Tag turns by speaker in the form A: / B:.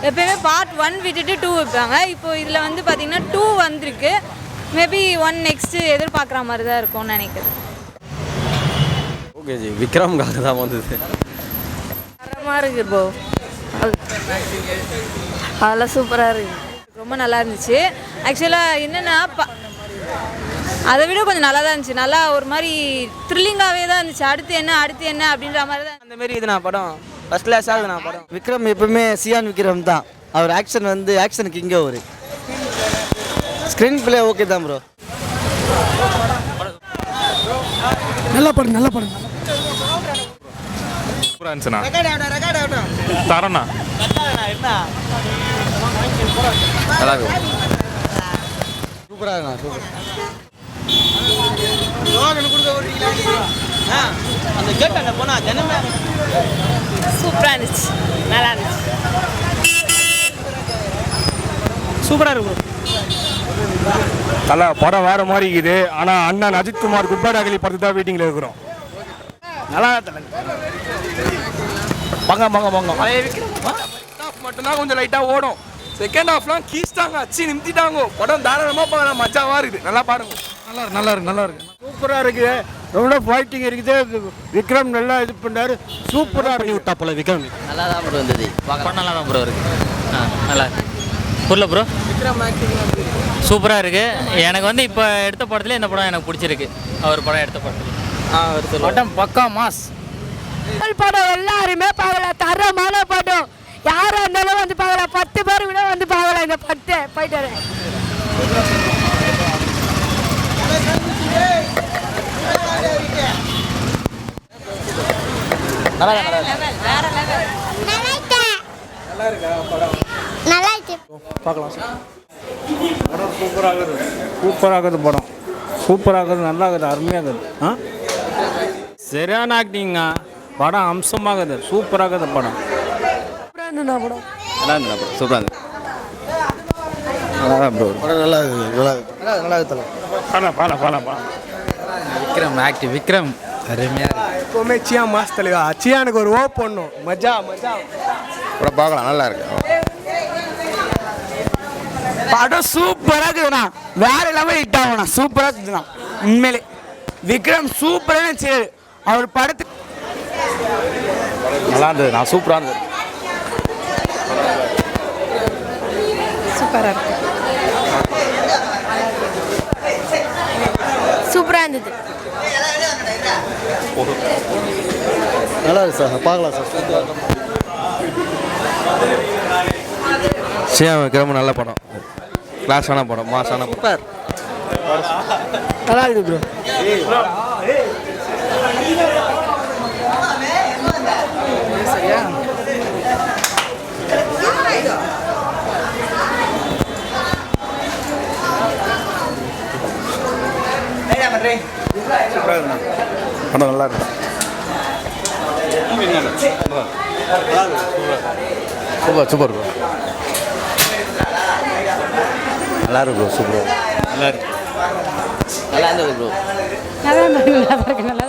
A: எப்பயுமே பார்ட் 1 விட்டுட்டு 2 வைப்பாங்க. இப்போ இதில் வந்து பார்த்திங்கன்னா 2 வந்திருக்கு. மேபி 1 நெக்ஸ்ட்டு எதிர்பார்க்குற மாதிரி தான் இருக்கும்னு நினைக்கிறேன்.
B: ஓகே ஜி, விக்ரம்காக தான் வந்தது.
A: தரமாக இருக்குது ப்ரோ. அதெல்லாம் சூப்பராக இருக்குது. ரொம்ப நல்லா இருந்துச்சு. ஆக்சுவலாக என்னென்னா அதை விட கொஞ்சம் நல்லா தான் இருந்துச்சு. நல்லா ஒரு மாதிரி த்ரில்லிங்காகவே தான் இருந்துச்சு. அடுத்து என்ன அப்படின்ற மாதிரி தான்
C: அந்தமாரி இது நான் படம் ஃபஸ்ட் கிளாஸாக இது நான் படம்.
D: விக்ரம் எப்பவுமே சியான் விக்ரம் தான். அவர் ஆக்ஷன் வந்து ஆக்ஷனுக்கு இங்கே ஒரு ஸ்க்ரீன் பிளே ஓகே தான் ப்ரோ.
E: நல்ல படம்
F: தரண்ணா
B: நல்லா இருக்கும்.
D: சூப்பராக
C: அந்த கேட் அங்கே போனால் தினமே
A: சூப்பராக இருந்துச்சு. நல்லா இருந்துச்சு.
C: சூப்பராக இருக்கும்.
F: நல்லா படம் வேறு மாதிரி இருக்குது. ஆனால் அண்ணன் அஜித்குமார் குப்பேட் அகலி படத்து தான் வெயிட்டிங்கில் இருக்கிறோம். நல்லா பங்க பழைய மட்டும்தான் கொஞ்சம் லைட்டாக ஓடும். செகண்ட் ஹாஃப்லாம் கீஸ்டாங்க அச்சு நிமித்திட்டாங்க. படம் தாராளமாக பார்க்கலாம். மஜாவாக இருக்குது. நல்லா பாருங்க. நல்லா இருக்கு சூப்பராக இருக்குது. ரொம்ப ஃபைட்டிங் இருக்குது. விக்ரம் நல்லா இது பண்ணாரு. சூப்பராக பண்ணி விட்டா போல விக்ரம்.
B: நல்லா தான் ப்ரோ இருந்தது.
G: படம் நல்லா தான் ப்ரோ இருக்குது. நல்லா புரியல ப்ரோ. சூப்பராக இருக்குது. எனக்கு வந்து இப்போ எடுத்த படத்துல இந்த படம் எனக்கு பிடிச்சிருக்கு. அவர் படம் எடுத்த படத்தில்
C: படம் பக்கா மாஸ்.
A: படம் எல்லாருமே பார்க்கலாம். தரமான படம். யாராக இருந்தாலும் வந்து பார்க்கலாம். 10 பேர் கூட வந்து பார்க்கலாம். இந்த படத்தை போயிட்டாரு.
E: பார்க்கலாம் சார். படம் சூப்பராகுது படம் சூப்பராகுது. நல்லா இருக்குது. அருமையாக இருக்குது. சரியான ஆக்டிங்கா. படம் அம்சமாகுது. சூப்பராகுது படம்.
B: நல்லா இருந்தது ப்ரோ. சூப்பராக இருந்தது.
D: நல்லா ப்ரோ. படம் நல்லா இருக்குது.
G: விக்ரம் ஆக்டிவ். விக்ரம் அருமையாக
E: எப்போவுமே சியா மாஸ் தலைவா. சியானுக்கு ஒரு ஓ போடணும். மஜா
B: படம் பார்க்கலாம். நல்லா இருக்கு.
C: படம் சூப்பராக இருக்குதுண்ணா. வேற லெவல் ஹிட் ஆகும்ண்ணா. சூப்பராக இருக்குதுண்ணா. உண்மையிலே விக்ரம் சூப்பராக இருந்துச்சு. அவர் படத்து
B: நல்லா இருந்தது. நான் சூப்பராக இருந்தது.
A: சூப்பராக இருக்கு. சூப்பராக இருந்தது.
D: நல்லா இருக்கு சார். பார்க்கலாம் சார்.
B: சியான் விக்ரம் நல்ல படம். கிளாஸான படம். மாசான படம்.
C: நல்லா இருக்குது ப்ரோ.
F: படம் நல்லா இருக்கு.
B: Super bro. நல்லா இருக்கு ப்ரோ. சூப்பர்.
G: நல்லா இருக்கு.
B: நல்லா இருந்தது ப்ரோ.
A: நல்லா இருக்கு. நல்லா இருக்கு. நல்லா